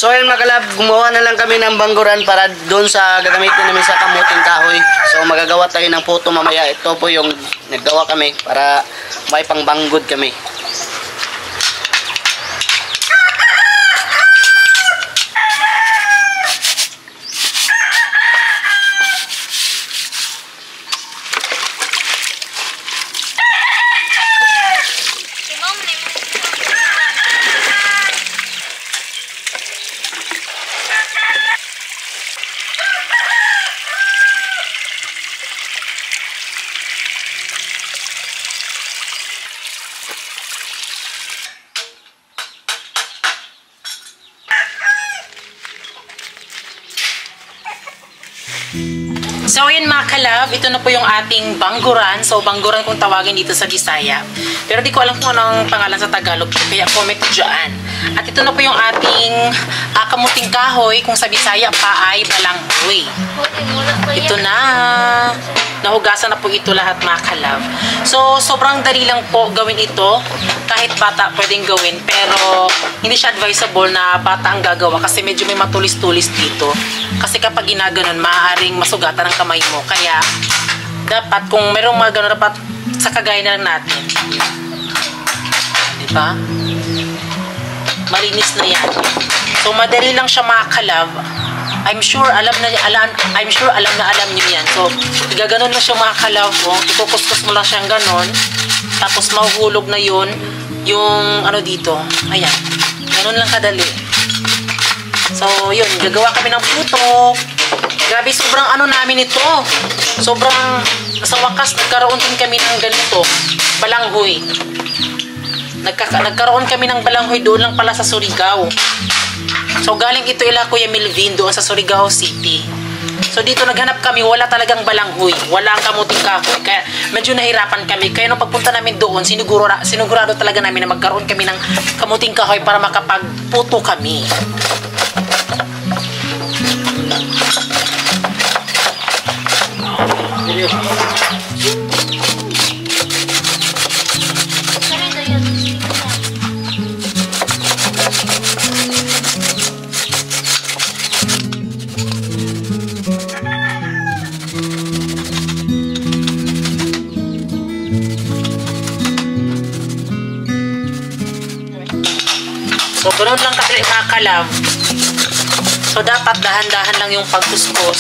So ayun mga kalab, gumawa na lang kami ng bangguran para doon sa gagamitin namin sa kamuting kahoy. So magagawa tayo ng photo mamaya. Ito po yung naggawa kami para may pangbanggod kami. So yun mga kalab, ito na po yung ating bangguran. So bangguran kung tawagin dito sa Bisaya. Pero di ko alam kung anong pangalan sa Tagalog, kaya comment dyan. At ito na po yung ating kamuting kahoy, kung sa Bisaya pa ay balanghoy. Ito na. Nahugasan na po ito lahat mga kalab. So sobrang dali lang po gawin ito. Kahit bata pwedeng gawin, pero hindi siya advisable na bata ang gagawa kasi medyo may matulis-tulis dito. Kasi kapag ginaganon, maaaring masugatan ang kamay mo. Kaya dapat kung merong mga ganon, dapat sa kagaya na lang natin. Diba? Malinis na yan. So madali lang siya mga kalab. I'm sure alam na alam niyo yan. So gaganon na siya mga kalab. Ikukuskus mo lang siyang ganon. Tapos mahuhulog na yun yung ano dito. Ayan. Ganon lang kadali. So yun, gagawa kami ng puto. Grabe, sobrang ano namin ito. Sobrang sa wakas nagkaroon din kami ng ganito. Balanghoy. Nagkaroon kami ng balanghoy doon lang pala sa Surigao. So galing ito ila Kuya Melvin doon sa Surigao City. So dito naghanap kami, wala talagang balanghoy, wala ang kamuting kahoy. Kaya medyo nahirapan kami. Kaya nung pagpunta namin doon, sinigurado talaga namin na magkaroon kami ng kamuting kahoy para makapagputo kami. So, ganoon lang kasi mga kalab. So, dapat dahan-dahan lang yung pagkuskus.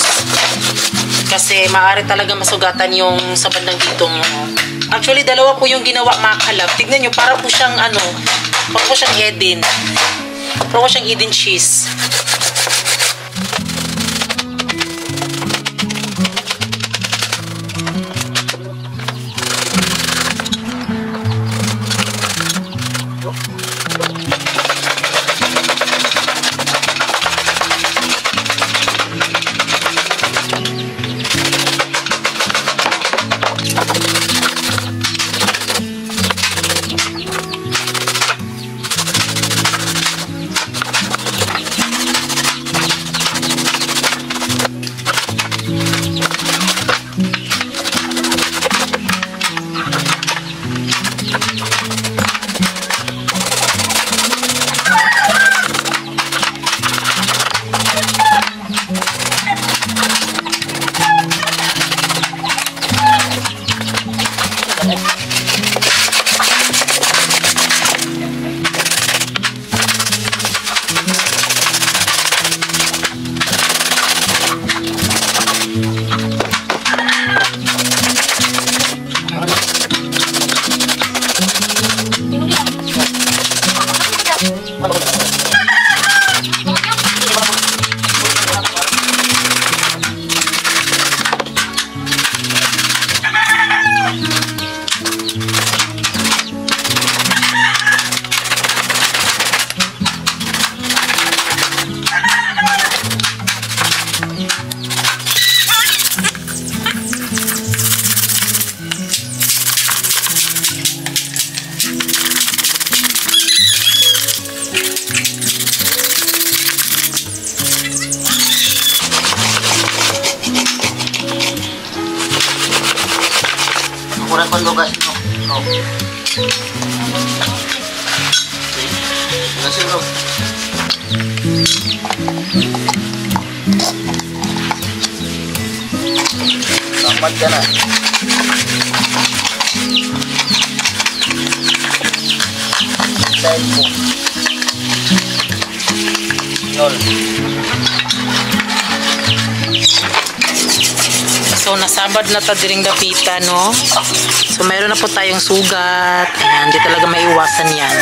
Kasi maaari talaga masugatan yung sa bandang dito mo. Actually, dalawa po yung ginawa mga kalab. Tignan nyo, para po siyang para po siyang Eden. Para po siyang Eden cheese. Kurang kondogas no. Oh. Terima bro. Selamat ka na. Style po. Yol. So, nasabad na ta diring dapita, no? So, mayroon na po tayong sugat. Ayan, hindi talaga maiwasan yan.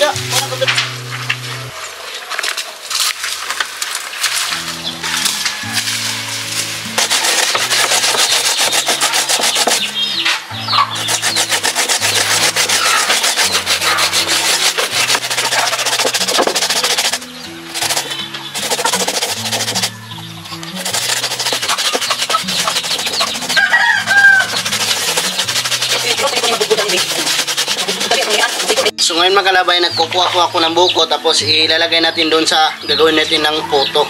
kuda. Wala kuda. So ngayon mga kalabay, nagkukuha ko ako ng buko tapos ilalagay natin doon sa gagawin natin ng puto.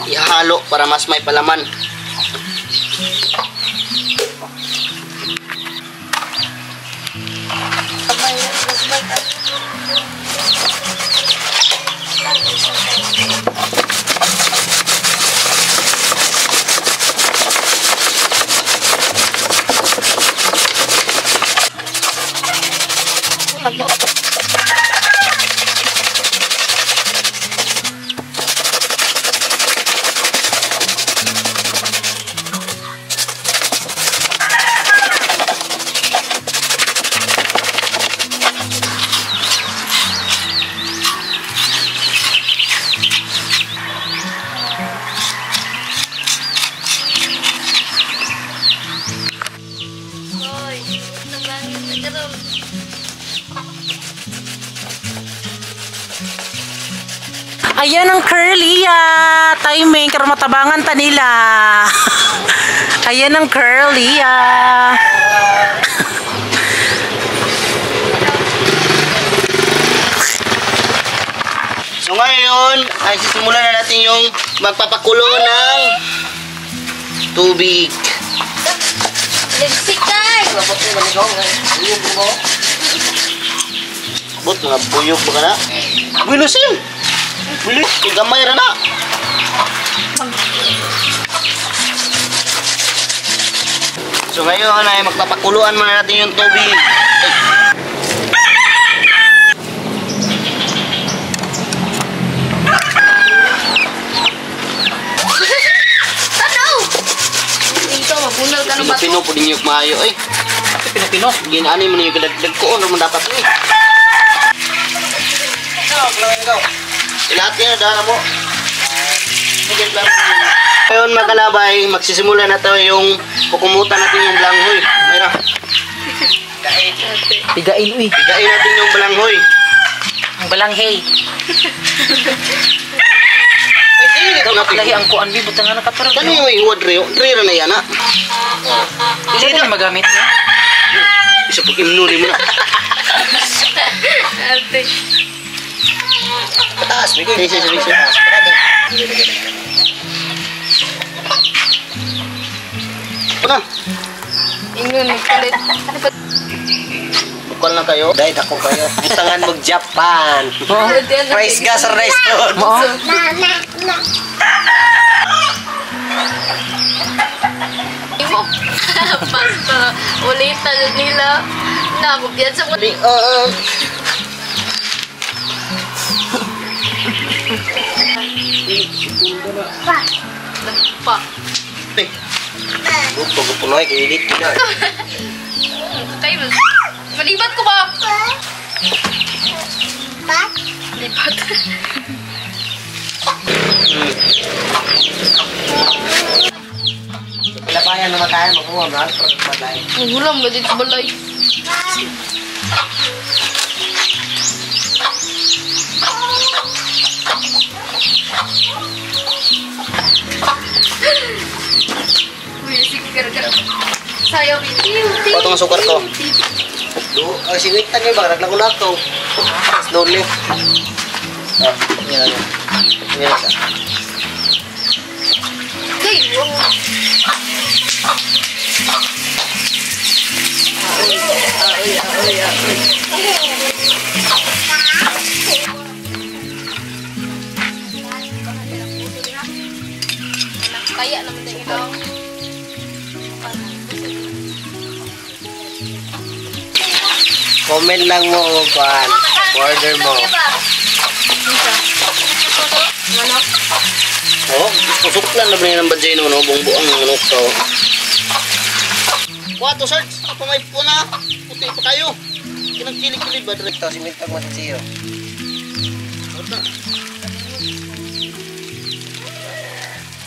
Ihalo para mas may palaman. Ayan ang curly timing kaya matabangan ta nila. Ayan ang curly So ngayon ay sisimulan na natin yung magpapakulo ng tubig. Bot mga buyog ba ka na? Bilusin! Bilis! Gamay ra na! So ngayon ay magpapakuluan muna natin yung tubig. Pino po din yung maayo eh. Pino-pino. Ginaanin mo na yung kadagdag ko. Ano mo dapat eh. Lahat yan, dahil mo. Ngayon mga kalabay, magsisimula na tayo yung kukumutan natin yung balanghoy. Mayra. Pigain uy. Pigain natin yung balanghoy. Ang balanghay. Lahi ang kuan bi butang ana kaparag. Kani yung iwad rio. Rira na yan ha. Hindi na magamit niya. Isa pag imnuli mo na. Pataas, may kuya. Sige. Ito na. Ingon, nagkalit. Bukal na kayo. Dahil ako kayo. Butangan mo Japan. Price gas sa restaurant. Mo. Basta ulitan nila. Nakapagyan sa mga. Pa. Pupunoy, kainit na. Kayo, malibat ko ba? Libat. Labayan naman tayo, makuha na. Magulam ba dito balay? Uy, sige, gara-gara. Sayaw, bitin. Patong ang sukar ko. Singwitan niyo ba? Naglago na ito. Slowly. Yan na. Yan na. Hey, wow. Kaya naman na ilaw. Comment lang mo kung order mo. Manok. Oh, pusuklan na ba yung bajay naman, oh, buong-buong ng manok to. Kuha to, sir. Ako may puna. Puti pa kayo. kinagkilig-kilig ba? Ito, simintag mo sa siyo.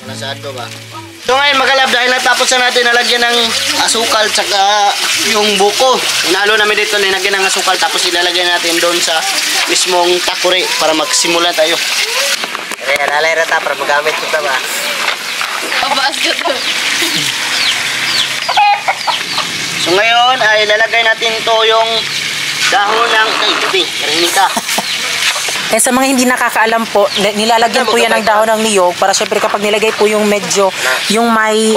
Wala sa ato ba? So ngayon mga kalab, dahil natapos na natin nalagyan ng asukal tsaka yung buko. Inalo namin dito, nilagyan ng asukal tapos ilalagyan natin doon sa mismong takuri para magsimula tayo. Kaya lalay rata para magamit ko ba? Abaas ka to. So ngayon ay lalagay natin to yung dahon ng... Ay, gabi, narinig ka. Eh sa mga hindi nakakaalam po, nilalagyan po yan ng dahon ng niyog para syempre kapag nilagay po yung medyo, yung may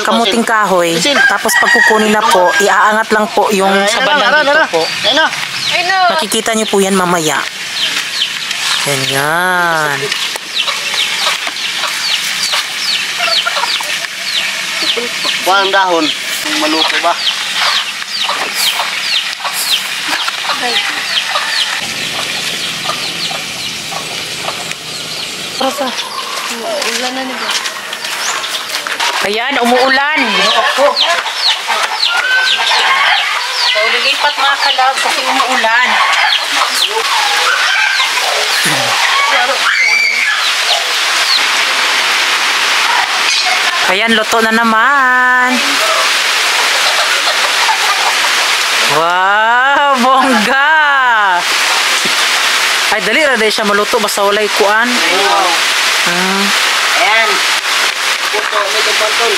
kamuting kahoy, tapos pagkukunin na po, iaangat lang po yung sa bandang dito po. Ayun na. Ay no. Makikita niyo po yan mamaya. Ganyan. Walang dahon. Maluto ba? Rasa. Ulan na nito. Ayan, umuulan. So, lilipat mga kalab kasi umuulan. Ayan, luto na naman. Wow, bongga! Ay, dali ra siya maluto basta walay kuan. Ayan. Puto, medyo pantol.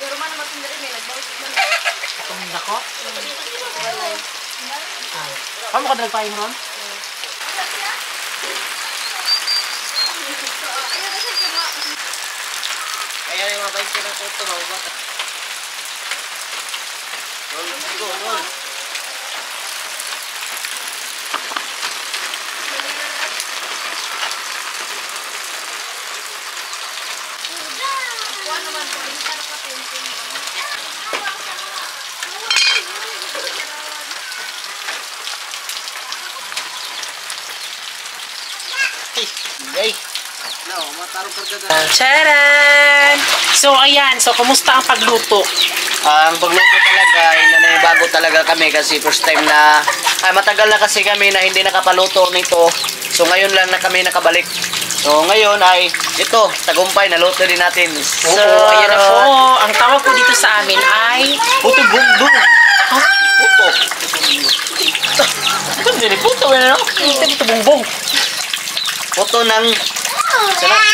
Pero man naman sundari may nagbawas man. Kuminda ko? Kamu ka nagpahin ron? Ayan yung mga bike na puto, mga bata. Doon. Kuha naman po. Hindi ka nakapensin. Hey. No, matarong kargada. Charan! So, ayan. So, kumusta ang pagluto? Ang pagluto talaga ay nanibago talaga kami kasi first time na matagal na kasi kami na hindi nakapaluto nito. So ngayon lang na kami nakabalik. So ngayon ay ito, tagumpay naluto din natin. So, ayan na po. Ang tawag po dito sa amin ay puto bumbong. Ha? Puto. Hindi puto na no? Puto bumbong. Puto ng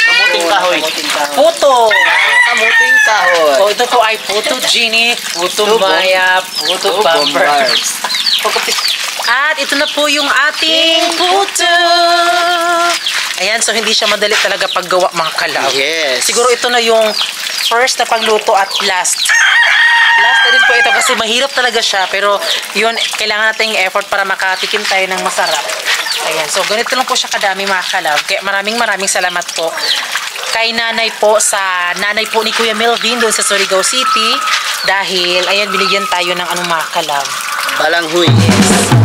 kamuting kahoy. Puto. Kamuting kahoy. O, ito po ay puto Gini, puto Maya, puto Pampers. At ito na po yung ating puto. Ayan, so hindi siya madali talaga paggawa mga kalab. Yes. Siguro ito na yung first na pagluto at last. Last na din po ito kasi mahirap talaga siya. Pero yun, kailangan natin effort para makatikim tayo ng masarap. Ayan, so ganito lang po siya kadami mga kalab. Kaya maraming salamat po kay nanay po ni Kuya Melvin doon sa Surigao City. Dahil, ayan, binigyan tayo ng anong mga kalab. Balanghoy. Yes.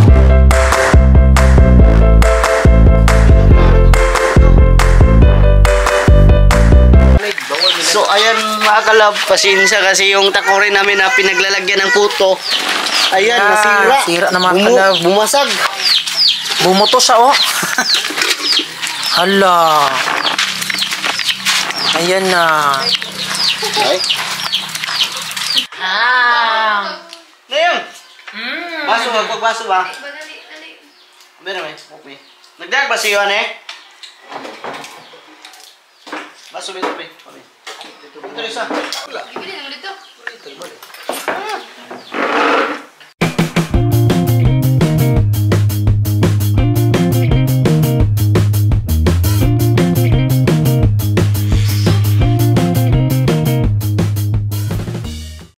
So ayan mga kalab, pasensya kasi yung takore namin na pinaglalagyan ng puto. Ayan, nasira. Sira na mga kalab. Bumasag. Bumuto siya oh. Hala. Ayan na. Ay. Ngayon. Baso ba? Pagbaso ba? Dali. Meron eh. Okay. Nagdag ba siyo eh? Baso ba ito? Ito isa. Bibili naman dito.